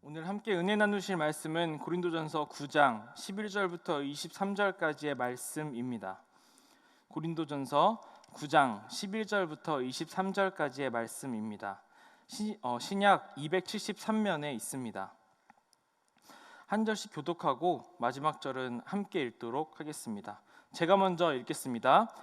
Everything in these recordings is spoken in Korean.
오늘 함께 은혜 나누실 말씀은 고린도전서 9장 11절부터 23절까지의 말씀입니다. 고린도전서 9장 11절부터 23절까지의 말씀입니다. 신약 273면에 있습니다. 한 절씩 교독하고 마지막 절은 함께 읽도록 하겠습니다. 제가 먼저 읽겠습니다.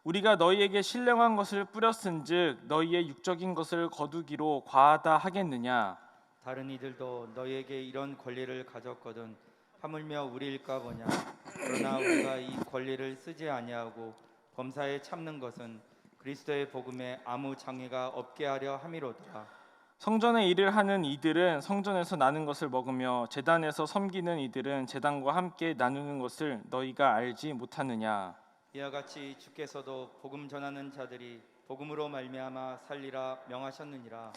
우리가 너희에게 신령한 것을 뿌렸은즉 너희의 육적인 것을 거두기로 과하다 하겠느냐? 다른 이들도 너희에게 이런 권리를 가졌거든 하물며 우리일까 보냐. 그러나 우리가 이 권리를 쓰지 아니하고 범사에 참는 것은 그리스도의 복음에 아무 장애가 없게 하려 함이로다. 성전의 일을 하는 이들은 성전에서 나는 것을 먹으며 제단에서 섬기는 이들은 제단과 함께 나누는 것을 너희가 알지 못하느냐? 이와 같이 주께서도 복음 전하는 자들이 복음으로 말미암아 살리라 명하셨느니라.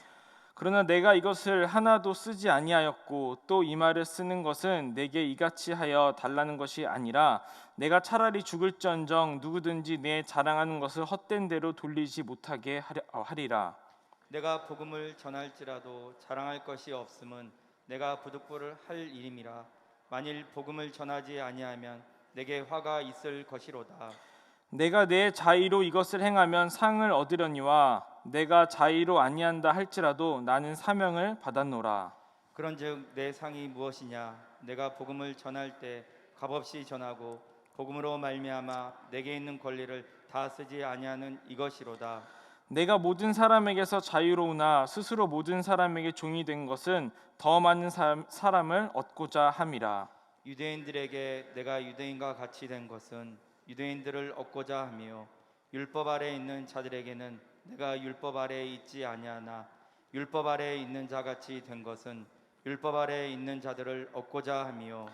그러나 내가 이것을 하나도 쓰지 아니하였고 또 이 말을 쓰는 것은 내게 이같이 하여 달라는 것이 아니라 내가 차라리 죽을지언정 누구든지 내 자랑하는 것을 헛된 대로 돌리지 못하게 하리라. 내가 복음을 전할지라도 자랑할 것이 없음은 내가 부득불을 할 일임이라. 만일 복음을 전하지 아니하면 내게 화가 있을 것이로다. 내가 내 자의로 이것을 행하면 상을 얻으려니와 내가 자의로 아니한다 할지라도 나는 사명을 받았노라. 그런즉 내 상이 무엇이냐? 내가 복음을 전할 때 값없이 전하고 복음으로 말미암아 내게 있는 권리를 다 쓰지 아니하는 이것이로다. 내가 모든 사람에게서 자유로우나 스스로 모든 사람에게 종이 된 것은 더 많은 사람을 얻고자 함이라. 유대인들에게 내가 유대인과 같이 된 것은 유대인들을 얻고자 하며 율법 아래에 있는 자들에게는 내가 율법 아래에 있지 아니하나 율법 아래에 있는 자같이 된 것은 율법 아래에 있는 자들을 얻고자 하며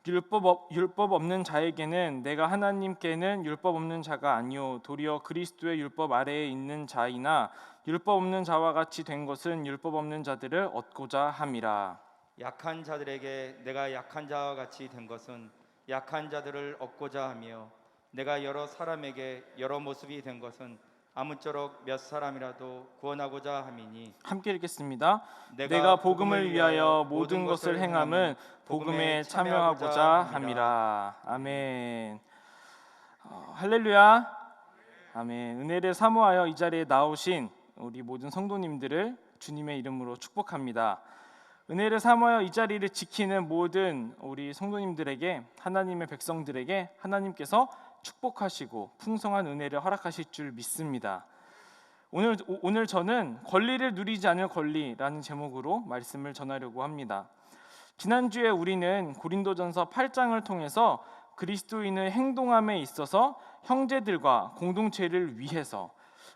율법 없는 자에게는 내가 하나님께는 율법 없는 자가 아니요 도리어 그리스도의 율법 아래에 있는 자이나 율법 없는 자와 같이 된 것은 율법 없는 자들을 얻고자 함이라. 약한 자들에게 내가 약한 자와 같이 된 것은 약한 자들을 얻고자 하며 내가 여러 사람에게 여러 모습이 된 것은 아무쪼록 몇 사람이라도 구원하고자 함이니. 함께 읽겠습니다. 내가 복음을 위하여 모든 것을 행함은 복음에 참여하고자 함이라. 아멘. 할렐루야. 아멘. 은혜를 사모하여 이 자리에 나오신 우리 모든 성도님들을 주님의 이름으로 축복합니다. 은혜를 사모하여 이 자리를 지키는 모든 우리 성도님들에게, 하나님의 백성들에게 하나님께서 축복하시고 풍성한 은혜를 허락하실 줄 믿습니다. 오늘 저는 권리를 누리지 않을 권리라는 제목으로 말씀을 전하려고 합니다. 지난주에 우리는 고린도전서 8장을 통해서 그리스도인의 행동함에 있어서 형제들과 공동체를 위해서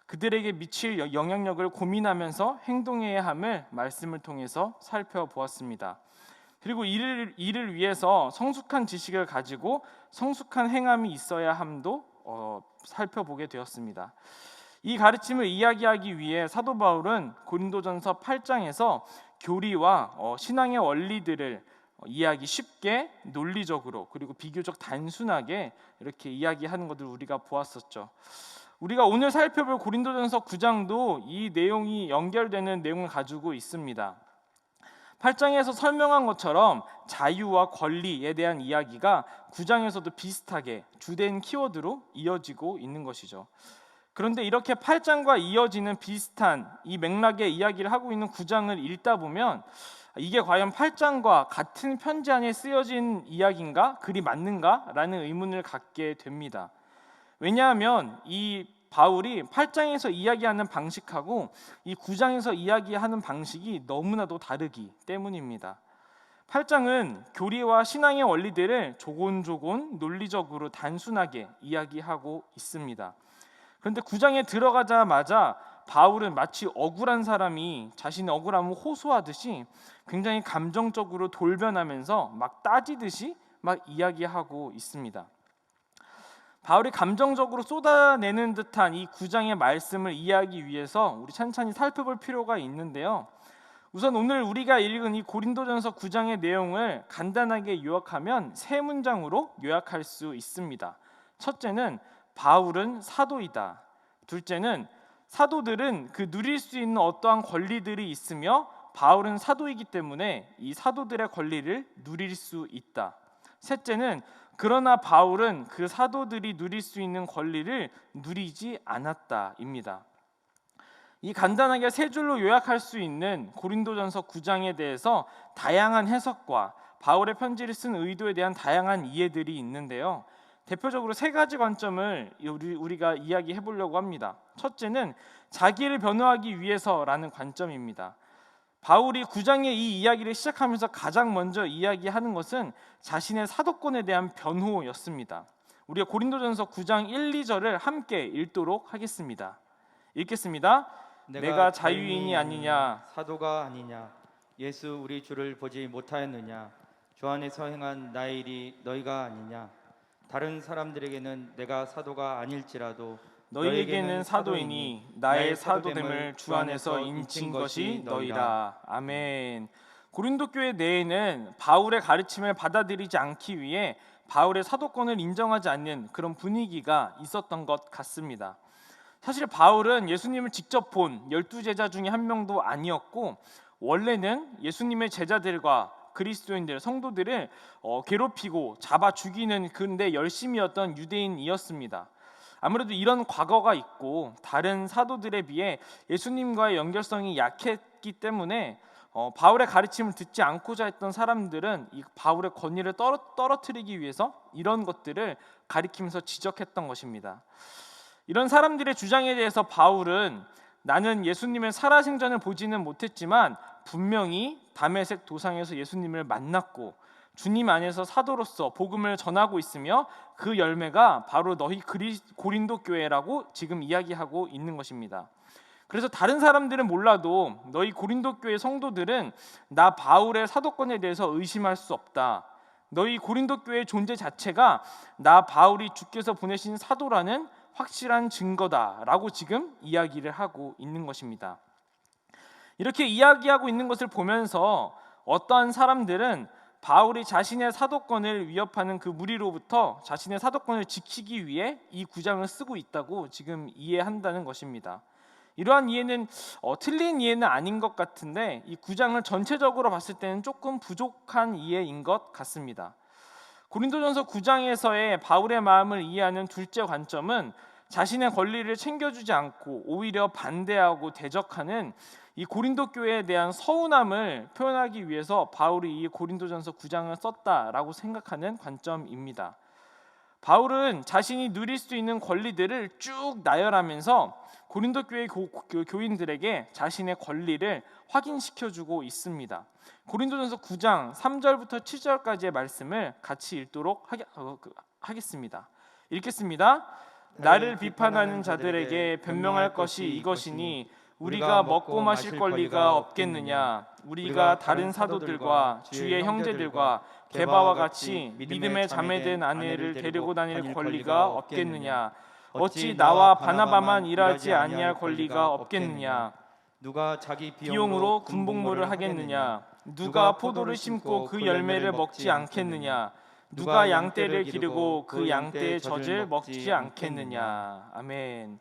그들에게 미칠 영향력을 고민하면서 행동해야 함을 말씀을 통해서 살펴보았습니다. 그리고 이를 위해서 성숙한 지식을 가지고 성숙한 행함이 있어야 함도 살펴보게 되었습니다. 이 가르침을 이야기하기 위해 사도 바울은 고린도전서 8장에서 교리와 신앙의 원리들을 이해하기 쉽게 논리적으로 그리고 비교적 단순하게 이렇게 이야기하는 것을 우리가 보았었죠. 우리가 오늘 살펴볼 고린도전서 9장도 이 내용이 연결되는 내용을 가지고 있습니다. 8장에서 설명한 것처럼 자유와 권리에 대한 이야기가 9장에서도 비슷하게 주된 키워드로 이어지고 있는 것이죠. 그런데 이렇게 8장과 이어지는 비슷한 이 맥락의 이야기를 하고 있는 9장을 읽다 보면 이게 과연 8장과 같은 편지 안에 쓰여진 이야기인가? 글이 맞는가? 라는 의문을 갖게 됩니다. 왜냐하면 이 바울이 8장에서 이야기하는 방식하고 이 9장에서 이야기하는 방식이 너무나도 다르기 때문입니다. 8장은 교리와 신앙의 원리들을 조곤조곤 논리적으로 단순하게 이야기하고 있습니다. 그런데 9장에 들어가자마자 바울은 마치 억울한 사람이 자신의 억울함을 호소하듯이 굉장히 감정적으로 돌변하면서 막 따지듯이 막 이야기하고 있습니다. 바울이 감정적으로 쏟아내는 듯한 이 9장의 말씀을 이해하기 위해서 우리 찬찬히 살펴볼 필요가 있는데요. 우선 오늘 우리가 읽은 이 고린도전서 9장의 내용을 간단하게 요약하면 세 문장으로 요약할 수 있습니다. 첫째는 바울은 사도이다. 둘째는 사도들은 그 누릴 수 있는 어떠한 권리들이 있으며 바울은 사도이기 때문에 이 사도들의 권리를 누릴 수 있다. 셋째는 그러나 바울은 그 사도들이 누릴 수 있는 권리를 누리지 않았다입니다. 이 간단하게 세 줄로 요약할 수 있는 고린도전서 9장에 대해서 다양한 해석과 바울의 편지를 쓴 의도에 대한 다양한 이해들이 있는데요. 대표적으로 세 가지 관점을 우리가 이야기해 보려고 합니다. 첫째는 자기를 변호하기 위해서라는 관점입니다. 바울이 9장의 이 이야기를 시작하면서 가장 먼저 이야기하는 것은 자신의 사도권에 대한 변호였습니다. 우리가 고린도전서 9장 1, 2절을 함께 읽도록 하겠습니다. 읽겠습니다. 내가 자유인이 아니냐, 사도가 아니냐, 예수 우리 주를 보지 못하였느냐, 주 안에서 행한 나의 일이 너희가 아니냐. 다른 사람들에게는 내가 사도가 아닐지라도 너희에게는 사도이니 나의 사도됨을 주 안에서 인친 것이 너희라. 아멘. 고린도 교회 내에는 바울의 가르침을 받아들이지 않기 위해 바울의 사도권을 인정하지 않는 그런 분위기가 있었던 것 같습니다. 사실 바울은 예수님을 직접 본 12제자 중에 한 명도 아니었고, 원래는 예수님의 제자들과 그리스도인들, 성도들을 괴롭히고 잡아 죽이는 그런데 열심이었던 유대인이었습니다. 아무래도 이런 과거가 있고 다른 사도들에 비해 예수님과의 연결성이 약했기 때문에 바울의 가르침을 듣지 않고자 했던 사람들은 이 바울의 권위를 떨어뜨리기 위해서 이런 것들을 가리키면서 지적했던 것입니다. 이런 사람들의 주장에 대해서 바울은 나는 예수님의 살아생전을 보지는 못했지만 분명히 다메섹 도상에서 예수님을 만났고 주님 안에서 사도로서 복음을 전하고 있으며 그 열매가 바로 너희 고린도 교회라고 지금 이야기하고 있는 것입니다. 그래서 다른 사람들은 몰라도 너희 고린도 교회 성도들은 나 바울의 사도권에 대해서 의심할 수 없다. 너희 고린도 교회의 존재 자체가 나 바울이 주께서 보내신 사도라는 확실한 증거다라고 지금 이야기를 하고 있는 것입니다. 이렇게 이야기하고 있는 것을 보면서 어떠한 사람들은 바울이 자신의 사도권을 위협하는 그 무리로부터 자신의 사도권을 지키기 위해 이 구장을 쓰고 있다고 지금 이해한다는 것입니다. 이러한 이해는 틀린 이해는 아닌 것 같은데 이 구장을 전체적으로 봤을 때는 조금 부족한 이해인 것 같습니다. 고린도전서 9장에서의 바울의 마음을 이해하는 둘째 관점은 자신의 권리를 챙겨주지 않고 오히려 반대하고 대적하는 이 고린도 교회에 대한 서운함을 표현하기 위해서 바울이 이 고린도전서 9장을 썼다라고 생각하는 관점입니다. 바울은 자신이 누릴 수 있는 권리들을 쭉 나열하면서 고린도 교회 교인들에게 자신의 권리를 확인시켜주고 있습니다. 고린도전서 9장 3절부터 7절까지의 말씀을 같이 읽도록 하겠습니다. 읽겠습니다. 나를 비판하는 자들에게 변명할 것이 이것이니 우리가 먹고 마실 권리가 없겠느냐. 우리가 다른 사도들과 주의 형제들과 게바와 같이 믿음에 자매된 아내를 데리고 다닐 권리가 없겠느냐. 어찌 나와 바나바만 일하지 아니할 권리가 없겠느냐. 누가 자기 비용으로 군복무를 하겠느냐. 누가 포도를 심고 그 열매를 먹지 않겠느냐. 누가 양떼를 기르고 그 양떼의 젖을 먹지 않겠느냐. 아멘.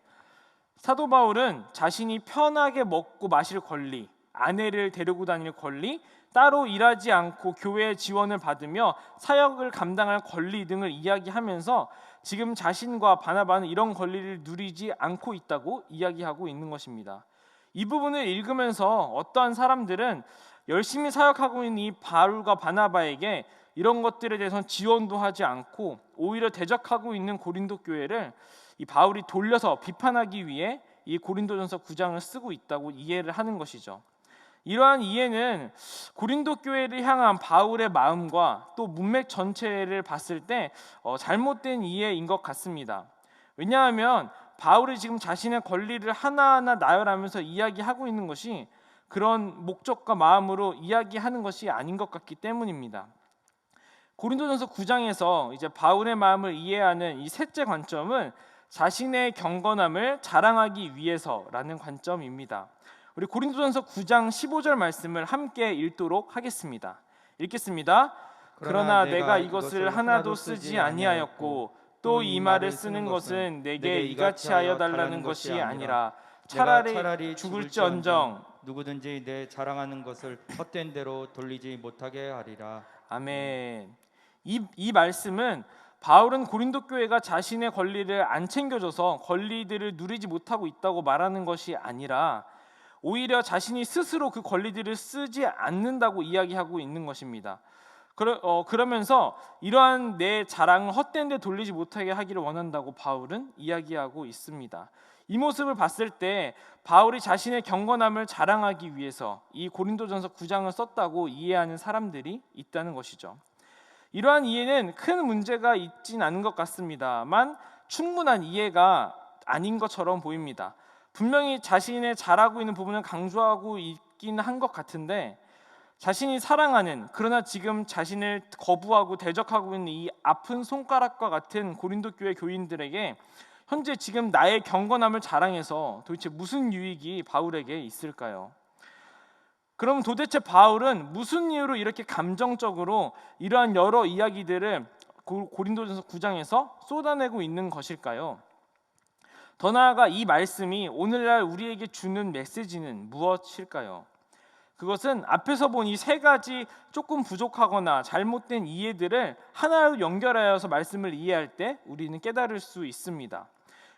사도 바울은 자신이 편하게 먹고 마실 권리, 아내를 데리고 다닐 권리, 따로 일하지 않고 교회의 지원을 받으며 사역을 감당할 권리 등을 이야기하면서 지금 자신과 바나바는 이런 권리를 누리지 않고 있다고 이야기하고 있는 것입니다. 이 부분을 읽으면서 어떠한 사람들은 열심히 사역하고 있는 이 바울과 바나바에게 이런 것들에 대해서는 지원도 하지 않고 오히려 대적하고 있는 고린도 교회를 이 바울이 돌려서 비판하기 위해 이 고린도전서 9장을 쓰고 있다고 이해를 하는 것이죠. 이러한 이해는 고린도 교회를 향한 바울의 마음과 또 문맥 전체를 봤을 때 잘못된 이해인 것 같습니다. 왜냐하면 바울이 지금 자신의 권리를 하나하나 나열하면서 이야기하고 있는 것이 그런 목적과 마음으로 이야기하는 것이 아닌 것 같기 때문입니다. 고린도전서 9장에서 이제 바울의 마음을 이해하는 이 셋째 관점은 자신의 경건함을 자랑하기 위해서라는 관점입니다. 우리 고린도전서 9장 15절 말씀을 함께 읽도록 하겠습니다. 읽겠습니다. 그러나 내가 이것을 하나도 쓰지 아니하였고 또 이 말을 쓰는 것은 내게 이같이 하여 달라는 것이 아니라 차라리 죽을지언정 누구든지 내 자랑하는 것을 헛된 대로 돌리지 못하게 하리라. 아멘. 이 말씀은 바울은 고린도 교회가 자신의 권리를 안 챙겨줘서 권리들을 누리지 못하고 있다고 말하는 것이 아니라 오히려 자신이 스스로 그 권리들을 쓰지 않는다고 이야기하고 있는 것입니다. 그러면서 이러한 내 자랑을 헛된 데 돌리지 못하게 하기를 원한다고 바울은 이야기하고 있습니다. 이 모습을 봤을 때 바울이 자신의 경건함을 자랑하기 위해서 이 고린도전서 9장을 썼다고 이해하는 사람들이 있다는 것이죠. 이러한 이해는 큰 문제가 있진 않은 것 같습니다만 충분한 이해가 아닌 것처럼 보입니다. 분명히 자신의 잘하고 있는 부분을 강조하고 있긴 한 것 같은데 자신이 사랑하는 그러나 지금 자신을 거부하고 대적하고 있는 이 아픈 손가락과 같은 고린도 교회 교인들에게 현재 지금 나의 경건함을 자랑해서 도대체 무슨 유익이 바울에게 있을까요? 그럼 도대체 바울은 무슨 이유로 이렇게 감정적으로 이러한 여러 이야기들을 고린도전서 9장에서 쏟아내고 있는 것일까요? 더 나아가 이 말씀이 오늘날 우리에게 주는 메시지는 무엇일까요? 그것은 앞에서 본 이 세 가지 조금 부족하거나 잘못된 이해들을 하나로 연결하여서 말씀을 이해할 때 우리는 깨달을 수 있습니다.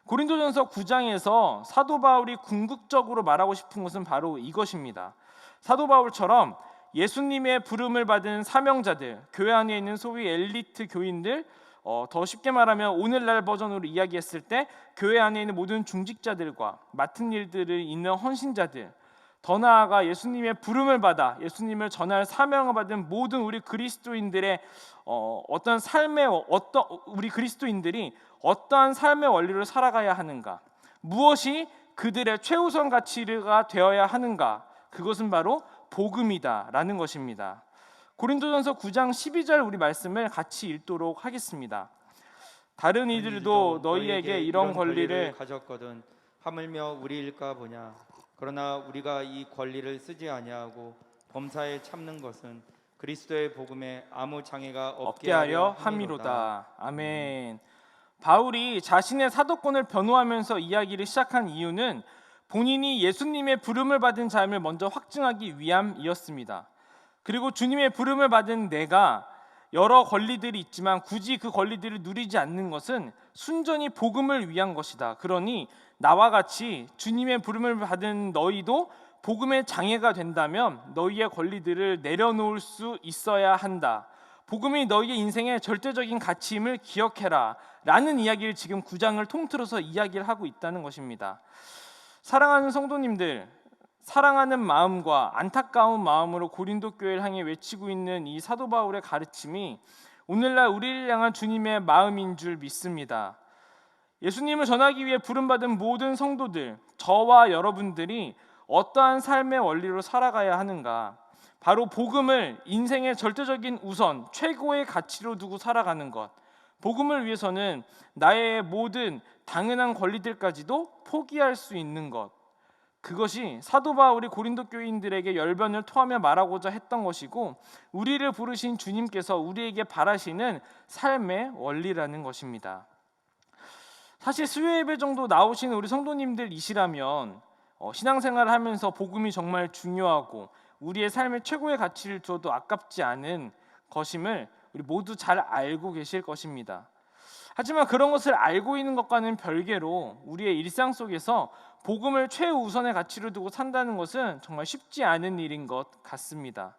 고린도전서 9장에서 사도 바울이 궁극적으로 말하고 싶은 것은 바로 이것입니다. 사도 바울처럼 예수님의 부름을 받은 사명자들, 교회 안에 있는 소위 엘리트 교인들, 더 쉽게 말하면 오늘날 버전으로 이야기했을 때 교회 안에 있는 모든 중직자들과 맡은 일들을 잇는 헌신자들, 더 나아가 예수님의 부름을 받아 예수님을 전할 사명을 받은 모든 우리 그리스도인들의 우리 그리스도인들이 어떠한 삶의 원리로 살아가야 하는가, 무엇이 그들의 최우선 가치가 되어야 하는가, 그것은 바로 복음이다라는 것입니다. 고린도전서 9장 12절 우리 말씀을 같이 읽도록 하겠습니다. 다른 이들도 너희에게 이런 권리를 가졌거든 하물며 우리일까 보냐. 그러나 우리가 이 권리를 쓰지 아니하고 범사에 참는 것은 그리스도의 복음에 아무 장애가 없게 하려 함이로다. 아멘. 바울이 자신의 사도권을 변호하면서 이야기를 시작한 이유는 본인이 예수님의 부름을 받은 자임을 먼저 확증하기 위함이었습니다. 그리고 주님의 부름을 받은 내가 여러 권리들이 있지만 굳이 그 권리들을 누리지 않는 것은 순전히 복음을 위한 것이다. 그러니 나와 같이 주님의 부름을 받은 너희도 복음의 장애가 된다면 너희의 권리들을 내려놓을 수 있어야 한다. 복음이 너희의 인생의 절대적인 가치임을 기억해라 라는 이야기를 지금 9장을 통틀어서 이야기를 하고 있다는 것입니다. 사랑하는 성도님들, 사랑하는 마음과 안타까운 마음으로 고린도 교회를 향해 외치고 있는 이 사도 바울의 가르침이 오늘날 우리를 향한 주님의 마음인 줄 믿습니다. 예수님을 전하기 위해 부름받은 모든 성도들, 저와 여러분들이 어떠한 삶의 원리로 살아가야 하는가, 바로 복음을 인생의 절대적인 우선, 최고의 가치로 두고 살아가는 것, 복음을 위해서는 나의 모든 당연한 권리들까지도 포기할 수 있는 것, 그것이 사도 바울이 고린도 교인들에게 열변을 토하며 말하고자 했던 것이고 우리를 부르신 주님께서 우리에게 바라시는 삶의 원리라는 것입니다. 사실 수요 예배 정도 나오시는 우리 성도님들이시라면 신앙생활을 하면서 복음이 정말 중요하고 우리의 삶의 최고의 가치를 두어도 아깝지 않은 것임을 우리 모두 잘 알고 계실 것입니다. 하지만 그런 것을 알고 있는 것과는 별개로 우리의 일상 속에서 복음을 최우선의 가치로 두고 산다는 것은 정말 쉽지 않은 일인 것 같습니다.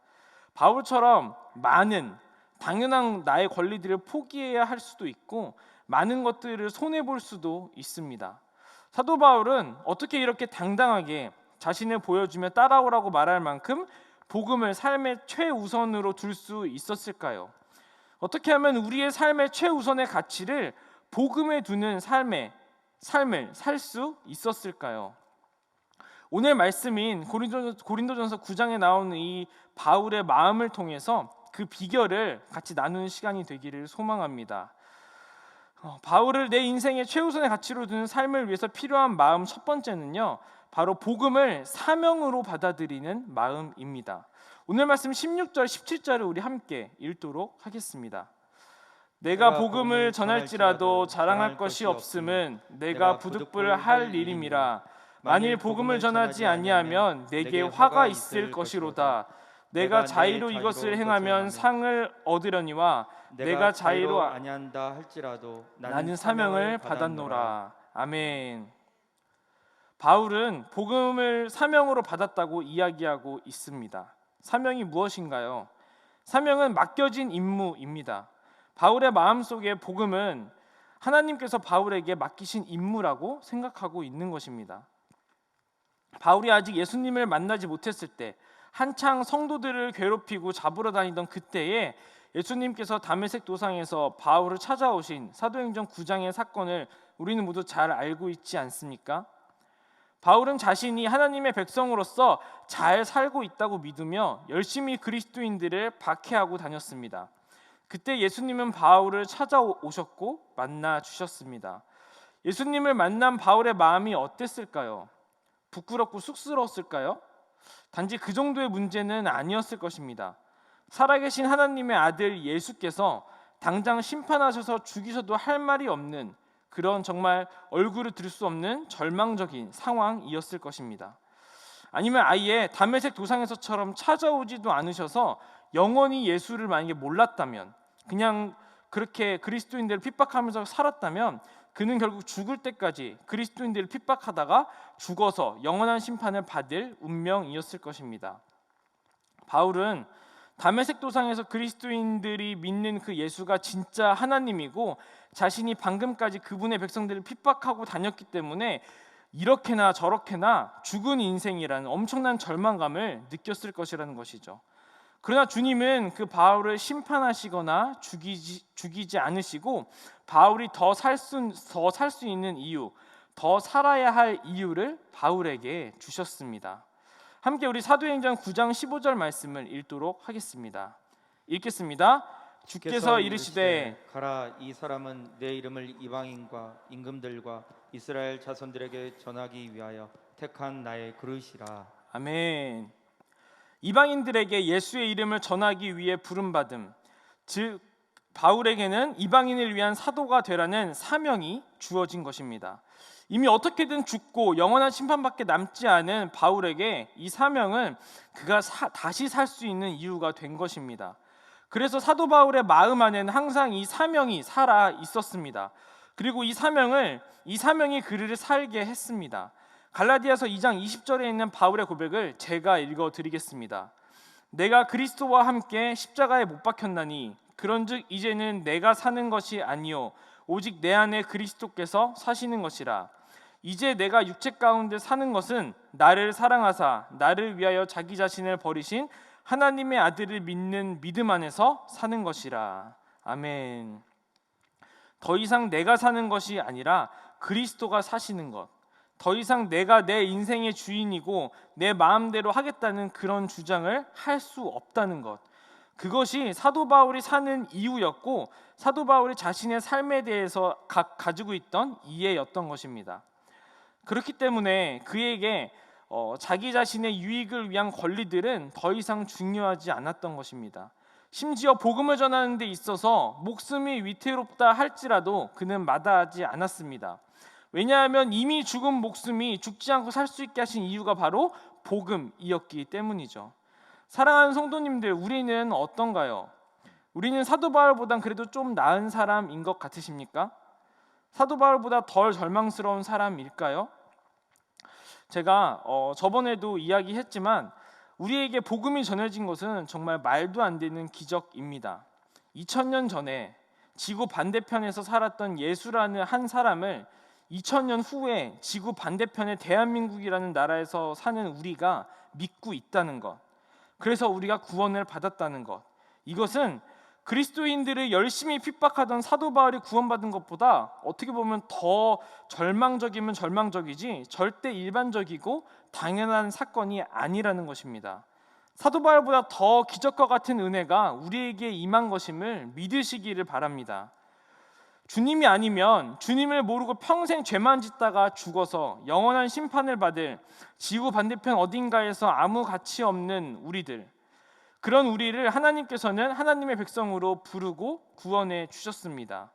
바울처럼 많은 당연한 나의 권리들을 포기해야 할 수도 있고 많은 것들을 손해볼 수도 있습니다. 사도 바울은 어떻게 이렇게 당당하게 자신을 보여주며 따라오라고 말할 만큼 복음을 삶의 최우선으로 둘 수 있었을까요? 어떻게 하면 우리의 삶의 최우선의 가치를 복음에 두는 삶을 살 수 있었을까요? 오늘 말씀인 고린도전서 9장에 나오는 이 바울의 마음을 통해서 그 비결을 같이 나누는 시간이 되기를 소망합니다. 바울을 내 인생의 최우선의 가치로 두는 삶을 위해서 필요한 마음 첫 번째는요, 바로 복음을 사명으로 받아들이는 마음입니다. 오늘 말씀 16절, 17절을 우리 함께 읽도록 하겠습니다. 내가 복음을 전할지라도 자랑할 것이 없음은 내가 부득불할 일임이라. 만일 복음을 전하지 아니하면 내게 화가 있을 것이로다. 내가 자의로 이것을 행하면 상을 얻으려니와 내가 자의로 아니한다 할지라도 나는 사명을 받았노라. 아멘. 바울은 복음을 사명으로 받았다고 이야기하고 있습니다. 사명이 무엇인가요? 사명은 맡겨진 임무입니다. 바울의 마음속에 복음은 하나님께서 바울에게 맡기신 임무라고 생각하고 있는 것입니다. 바울이 아직 예수님을 만나지 못했을 때, 한창 성도들을 괴롭히고 잡으러 다니던 그때에 예수님께서 다메섹 도상에서 바울을 찾아오신 사도행전 9장의 사건을 우리는 모두 잘 알고 있지 않습니까? 바울은 자신이 하나님의 백성으로서 잘 살고 있다고 믿으며 열심히 그리스도인들을 박해하고 다녔습니다. 그때 예수님은 바울을 찾아오셨고 만나 주셨습니다. 예수님을 만난 바울의 마음이 어땠을까요? 부끄럽고 쑥스러웠을까요? 단지 그 정도의 문제는 아니었을 것입니다. 살아계신 하나님의 아들 예수께서 당장 심판하셔서 죽이셔도 할 말이 없는 그런 정말 얼굴을 들 수 없는 절망적인 상황이었을 것입니다. 아니면 아예 다메섹 도상에서처럼 찾아오지도 않으셔서 영원히 예수를 만약에 몰랐다면, 그냥 그렇게 그리스도인들을 핍박하면서 살았다면 그는 결국 죽을 때까지 그리스도인들을 핍박하다가 죽어서 영원한 심판을 받을 운명이었을 것입니다. 바울은 다메섹 도상에서 그리스도인들이 믿는 그 예수가 진짜 하나님이고 자신이 방금까지 그분의 백성들을 핍박하고 다녔기 때문에 이렇게나 저렇게나 죽은 인생이라는 엄청난 절망감을 느꼈을 것이라는 것이죠. 그러나 주님은 그 바울을 심판하시거나 죽이지 않으시고 바울이 더 살 수 있는 이유, 더 살아야 할 이유를 바울에게 주셨습니다. 함께 우리 사도행전 9장 15절 말씀을 읽도록 하겠습니다. 읽겠습니다. 주께서 이르시되 가라, 이 사람은 내 이름을 이방인과 임금들과 이스라엘 자손들에게 전하기 위하여 택한 나의 그릇이라. 아멘. 이방인들에게 예수의 이름을 전하기 위해 부름받음, 즉 바울에게는 이방인을 위한 사도가 되라는 사명이 주어진 것입니다. 이미 어떻게든 죽고 영원한 심판밖에 남지 않은 바울에게 이 사명은 그가 다시 살 수 있는 이유가 된 것입니다. 그래서 사도 바울의 마음 안에는 항상 이 사명이 살아 있었습니다. 그리고 이 사명이 그를 살게 했습니다. 갈라디아서 2장 20절에 있는 바울의 고백을 제가 읽어드리겠습니다. 내가 그리스도와 함께 십자가에 못 박혔나니 그런즉 이제는 내가 사는 것이 아니요 오직 내 안에 그리스도께서 사시는 것이라. 이제 내가 육체 가운데 사는 것은 나를 사랑하사 나를 위하여 자기 자신을 버리신 하나님의 아들을 믿는 믿음 안에서 사는 것이라. 아멘. 더 이상 내가 사는 것이 아니라 그리스도가 사시는 것, 더 이상 내가 내 인생의 주인이고 내 마음대로 하겠다는 그런 주장을 할 수 없다는 것, 그것이 사도 바울이 사는 이유였고 사도 바울이 자신의 삶에 대해서 가지고 있던 이해였던 것입니다. 그렇기 때문에 그에게 자기 자신의 유익을 위한 권리들은 더 이상 중요하지 않았던 것입니다. 심지어 복음을 전하는 데 있어서 목숨이 위태롭다 할지라도 그는 마다하지 않았습니다. 왜냐하면 이미 죽은 목숨이 죽지 않고 살 수 있게 하신 이유가 바로 복음이었기 때문이죠. 사랑하는 성도님들, 우리는 어떤가요? 우리는 사도 바울보단 그래도 좀 나은 사람인 것 같으십니까? 사도 바울보다 덜 절망스러운 사람일까요? 제가 저번에도 이야기했지만 우리에게 복음이 전해진 것은 정말 말도 안 되는 기적입니다. 2000년 전에 지구 반대편에서 살았던 예수라는 한 사람을 2000년 후에 지구 반대편의 대한민국이라는 나라에서 사는 우리가 믿고 있다는 것, 그래서 우리가 구원을 받았다는 것, 이것은 그리스도인들을 열심히 핍박하던 사도 바울이 구원받은 것보다 어떻게 보면 더 절망적이면 절망적이지 절대 일반적이고 당연한 사건이 아니라는 것입니다. 사도 바울보다 더 기적과 같은 은혜가 우리에게 임한 것임을 믿으시기를 바랍니다. 주님이 아니면 주님을 모르고 평생 죄만 짓다가 죽어서 영원한 심판을 받을 지구 반대편 어딘가에서 아무 가치 없는 우리들, 그런 우리를 하나님께서는 하나님의 백성으로 부르고 구원해 주셨습니다.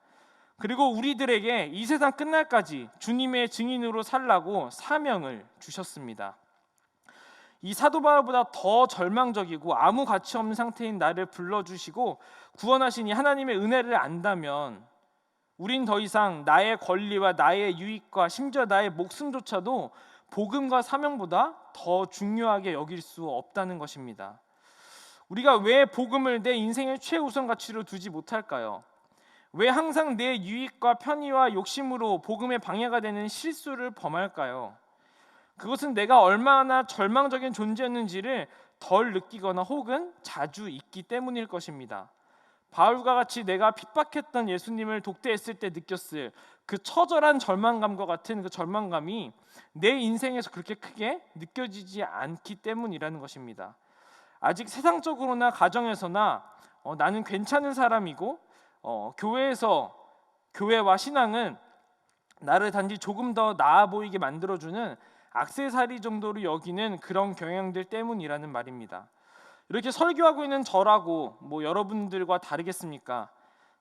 그리고 우리들에게 이 세상 끝날까지 주님의 증인으로 살라고 사명을 주셨습니다. 이 사도 바울보다 더 절망적이고 아무 가치 없는 상태인 나를 불러주시고 구원하신 이 하나님의 은혜를 안다면 우린 더 이상 나의 권리와 나의 유익과 심지어 나의 목숨조차도 복음과 사명보다 더 중요하게 여길 수 없다는 것입니다. 우리가 왜 복음을 내 인생의 최우선 가치로 두지 못할까요? 왜 항상 내 유익과 편의와 욕심으로 복음의 방해가 되는 실수를 범할까요? 그것은 내가 얼마나 절망적인 존재였는지를 덜 느끼거나 혹은 자주 잊기 때문일 것입니다. 바울과 같이 내가 핍박했던 예수님을 독대했을 때 느꼈을 그 처절한 절망감과 같은 그 절망감이 내 인생에서 그렇게 크게 느껴지지 않기 때문이라는 것입니다. 아직 세상적으로나 가정에서나 나는 괜찮은 사람이고 교회와 신앙은 나를 단지 조금 더 나아 보이게 만들어주는 액세서리 정도로 여기는 그런 경향들 때문이라는 말입니다. 이렇게 설교하고 있는 저라고 여러분들과 다르겠습니까?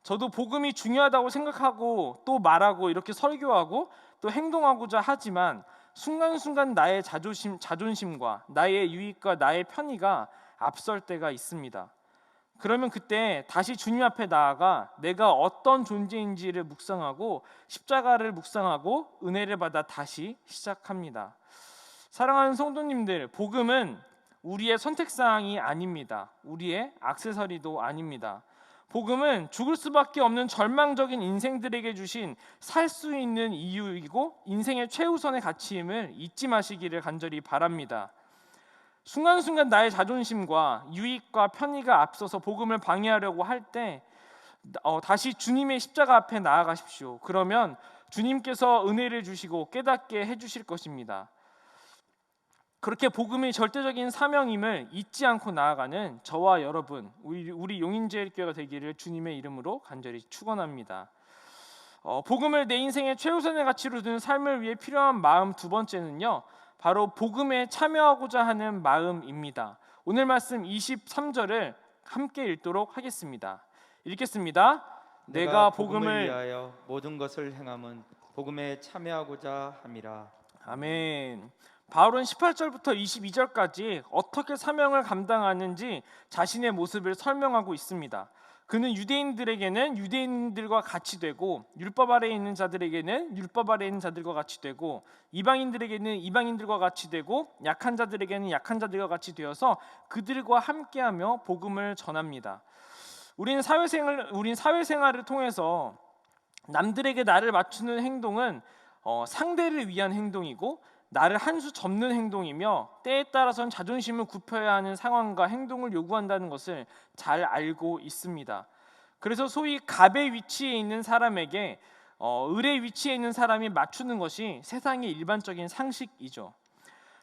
저도 복음이 중요하다고 생각하고 또 말하고 이렇게 설교하고 또 행동하고자 하지만 순간순간 나의 자존심과 나의 유익과 나의 편의가 앞설 때가 있습니다. 그러면 그때 다시 주님 앞에 나아가 내가 어떤 존재인지를 묵상하고 십자가를 묵상하고 은혜를 받아 다시 시작합니다. 사랑하는 성도님들, 복음은 우리의 선택사항이 아닙니다. 우리의 액세서리도 아닙니다. 복음은 죽을 수밖에 없는 절망적인 인생들에게 주신 살 수 있는 이유이고 인생의 최우선의 가치임을 잊지 마시기를 간절히 바랍니다. 순간순간 나의 자존심과 유익과 편의가 앞서서 복음을 방해하려고 할 때 다시 주님의 십자가 앞에 나아가십시오. 그러면 주님께서 은혜를 주시고 깨닫게 해주실 것입니다. 그렇게 복음이 절대적인 사명임을 잊지 않고 나아가는 저와 여러분, 우리 용인제일교회가 되기를 주님의 이름으로 간절히 축원합니다. 복음을 내 인생의 최우선의 가치로 두는 삶을 위해 필요한 마음 두 번째는요, 바로 복음에 참여하고자 하는 마음입니다. 오늘 말씀 23절을 함께 읽도록 하겠습니다. 읽겠습니다. 내가 복음을 위하여 모든 것을 행함은 복음에 참여하고자 함이라. 아멘. 바울은 18절부터 22절까지 어떻게 사명을 감당하는지 자신의 모습을 설명하고 있습니다. 그는 유대인들에게는 유대인들과 같이 되고 율법 아래에 있는 자들에게는 율법 아래에 있는 자들과 같이 되고 이방인들에게는 이방인들과 같이 되고 약한 자들에게는 약한 자들과 같이 되어서 그들과 함께하며 복음을 전합니다. 우린 사회생활을 통해서 남들에게 나를 맞추는 행동은 상대를 위한 행동이고 나를 한 수 접는 행동이며 때에 따라서는 자존심을 굽혀야 하는 상황과 행동을 요구한다는 것을 잘 알고 있습니다. 그래서 소위 갑의 위치에 있는 사람에게 을의 위치에 있는 사람이 맞추는 것이 세상의 일반적인 상식이죠.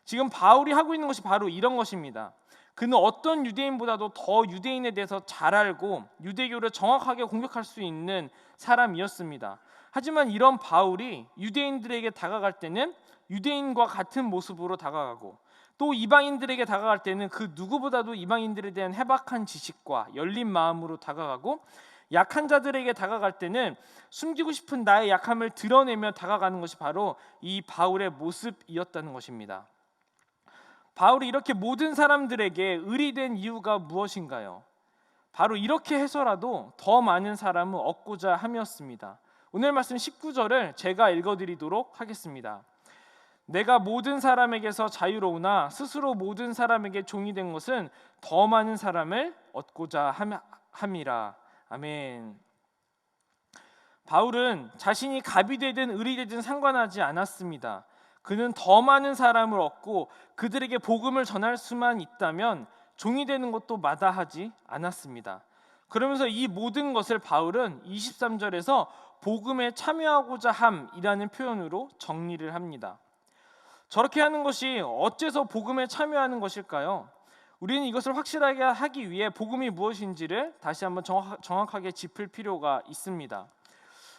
지금 바울이 하고 있는 것이 바로 이런 것입니다. 그는 어떤 유대인보다도 더 유대인에 대해서 잘 알고 유대교를 정확하게 공격할 수 있는 사람이었습니다. 하지만 이런 바울이 유대인들에게 다가갈 때는 유대인과 같은 모습으로 다가가고 또 이방인들에게 다가갈 때는 그 누구보다도 이방인들에 대한 해박한 지식과 열린 마음으로 다가가고 약한 자들에게 다가갈 때는 숨기고 싶은 나의 약함을 드러내며 다가가는 것이 바로 이 바울의 모습이었다는 것입니다. 바울이 이렇게 모든 사람들에게 을이 된 이유가 무엇인가요? 바로 이렇게 해서라도 더 많은 사람을 얻고자 함이었습니다. 오늘 말씀 19절을 제가 읽어드리도록 하겠습니다. 내가 모든 사람에게서 자유로우나 스스로 모든 사람에게 종이 된 것은 더 많은 사람을 얻고자 함이라. 아멘. 바울은 자신이 갑이 되든 을이 되든 상관하지 않았습니다. 그는 더 많은 사람을 얻고 그들에게 복음을 전할 수만 있다면 종이 되는 것도 마다하지 않았습니다. 그러면서 이 모든 것을 바울은 23절에서 복음에 참여하고자 함이라는 표현으로 정리를 합니다. 저렇게 하는 것이 어째서 복음에 참여하는 것일까요? 우리는 이것을 확실하게 하기 위해 복음이 무엇인지를 다시 한번 정확하게 짚을 필요가 있습니다.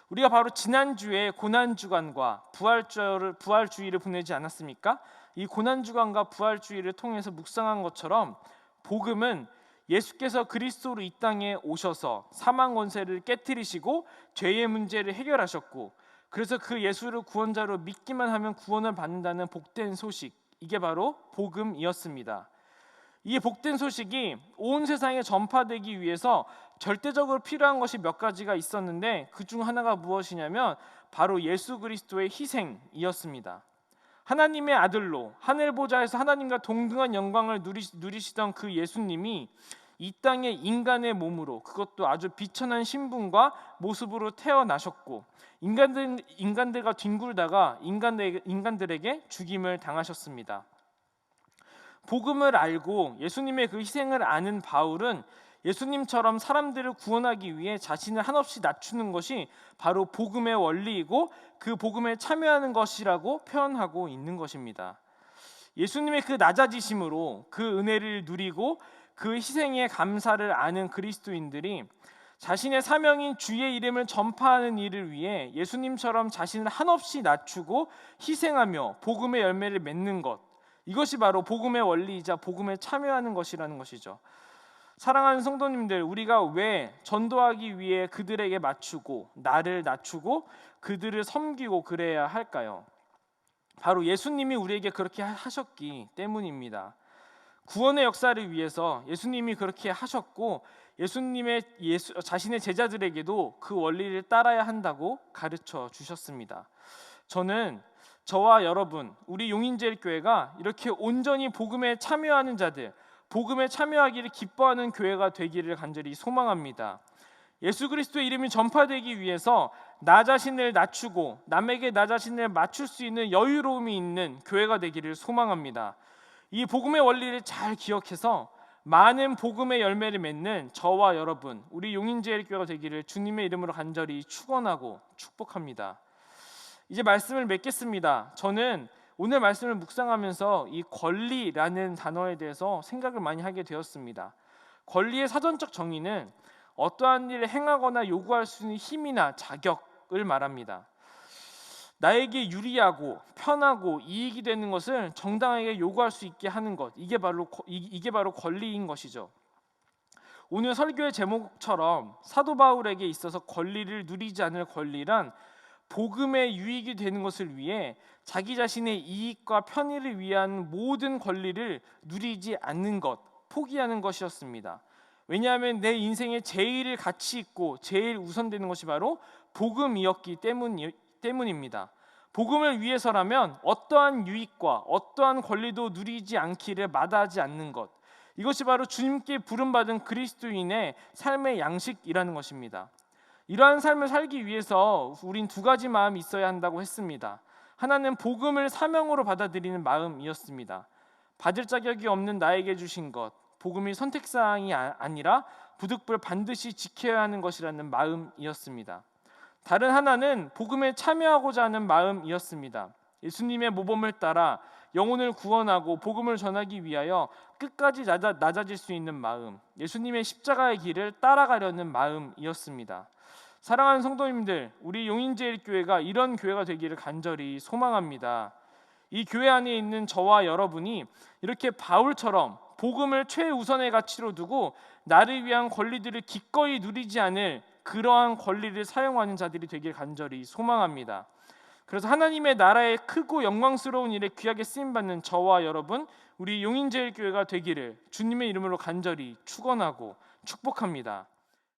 우리가 바로 지난주에 고난주간과 부활주의를 보내지 않았습니까? 이 고난주간과 부활주의를 통해서 묵상한 것처럼 복음은 예수께서 그리스도로 이 땅에 오셔서 사망 권세를 깨뜨리시고 죄의 문제를 해결하셨고, 그래서 그 예수를 구원자로 믿기만 하면 구원을 받는다는 복된 소식, 이게 바로 복음이었습니다. 이 복된 소식이 온 세상에 전파되기 위해서 절대적으로 필요한 것이 몇 가지가 있었는데, 그 중 하나가 무엇이냐면 바로 예수 그리스도의 희생이었습니다. 하나님의 아들로 하늘 보좌에서 하나님과 동등한 영광을 누리시던 그 예수님이 이 땅에 인간의 몸으로, 그것도 아주 비천한 신분과 모습으로 태어나셨고, 인간들과 뒹굴다가 인간들에게 죽임을 당하셨습니다. 복음을 알고 예수님의 그 희생을 아는 바울은 예수님처럼 사람들을 구원하기 위해 자신을 한없이 낮추는 것이 바로 복음의 원리이고 그 복음에 참여하는 것이라고 표현하고 있는 것입니다. 예수님의 그 낮아지심으로 그 은혜를 누리고 그 희생에 감사를 아는 그리스도인들이 자신의 사명인 주의 이름을 전파하는 일을 위해 예수님처럼 자신을 한없이 낮추고 희생하며 복음의 열매를 맺는 것, 이것이 바로 복음의 원리이자 복음에 참여하는 것이라는 것이죠. 사랑하는 성도님들, 우리가 왜 전도하기 위해 그들에게 맞추고 나를 낮추고 그들을 섬기고 그래야 할까요? 바로 예수님이 우리에게 그렇게 하셨기 때문입니다. 구원의 역사를 위해서 예수님이 그렇게 하셨고, 자신의 제자들에게도 그 원리를 따라야 한다고 가르쳐 주셨습니다. 저와 여러분, 우리 용인제일교회가 이렇게 온전히 복음에 참여하는 자들, 복음에 참여하기를 기뻐하는 교회가 되기를 간절히 소망합니다. 예수 그리스도의 이름이 전파되기 위해서 나 자신을 낮추고 남에게 나 자신을 맞출 수 있는 여유로움이 있는 교회가 되기를 소망합니다. 이 복음의 원리를 잘 기억해서 많은 복음의 열매를 맺는 저와 여러분, 우리 용인제일교회가 되기를 주님의 이름으로 간절히 축원하고 축복합니다. 이제 말씀을 맺겠습니다. 저는 오늘 말씀을 묵상하면서 이 권리라는 단어에 대해서 생각을 많이 하게 되었습니다. 권리의 사전적 정의는 어떠한 일을 행하거나 요구할 수 있는 힘이나 자격을 말합니다. 나에게 유리하고 편하고 이익이 되는 것을 정당하게 요구할 수 있게 하는 것, 이게 바로 권리인 것이죠. 오늘 설교의 제목처럼 사도 바울에게 있어서 권리를 누리지 않을 권리란 복음의 유익이 되는 것을 위해 자기 자신의 이익과 편의를 위한 모든 권리를 누리지 않는 것, 포기하는 것이었습니다. 왜냐하면 내 인생에 제일 가치 있고 제일 우선되는 것이 바로 복음이었기 때문입니다. 복음을 위해서라면 어떠한 유익과 어떠한 권리도 누리지 않기를 마다하지 않는 것, 이것이 바로 주님께 부름받은 그리스도인의 삶의 양식이라는 것입니다. 이러한 삶을 살기 위해서 우린 두 가지 마음이 있어야 한다고 했습니다. 하나는 복음을 사명으로 받아들이는 마음이었습니다. 받을 자격이 없는 나에게 주신 것, 복음이 선택사항이 아니라 부득불 반드시 지켜야 하는 것이라는 마음이었습니다. 다른 하나는 복음에 참여하고자 하는 마음이었습니다. 예수님의 모범을 따라 영혼을 구원하고 복음을 전하기 위하여 끝까지 낮아질 수 있는 마음, 예수님의 십자가의 길을 따라가려는 마음이었습니다. 사랑하는 성도님들, 우리 용인제일교회가 이런 교회가 되기를 간절히 소망합니다. 이 교회 안에 있는 저와 여러분이 이렇게 바울처럼 복음을 최우선의 가치로 두고 나를 위한 권리들을 기꺼이 누리지 않을 그러한 권리를 사용하는 자들이 되길 간절히 소망합니다. 그래서 하나님의 나라의 크고 영광스러운 일에 귀하게 쓰임받는 저와 여러분, 우리 용인제일교회가 되기를 주님의 이름으로 간절히 축원하고 축복합니다.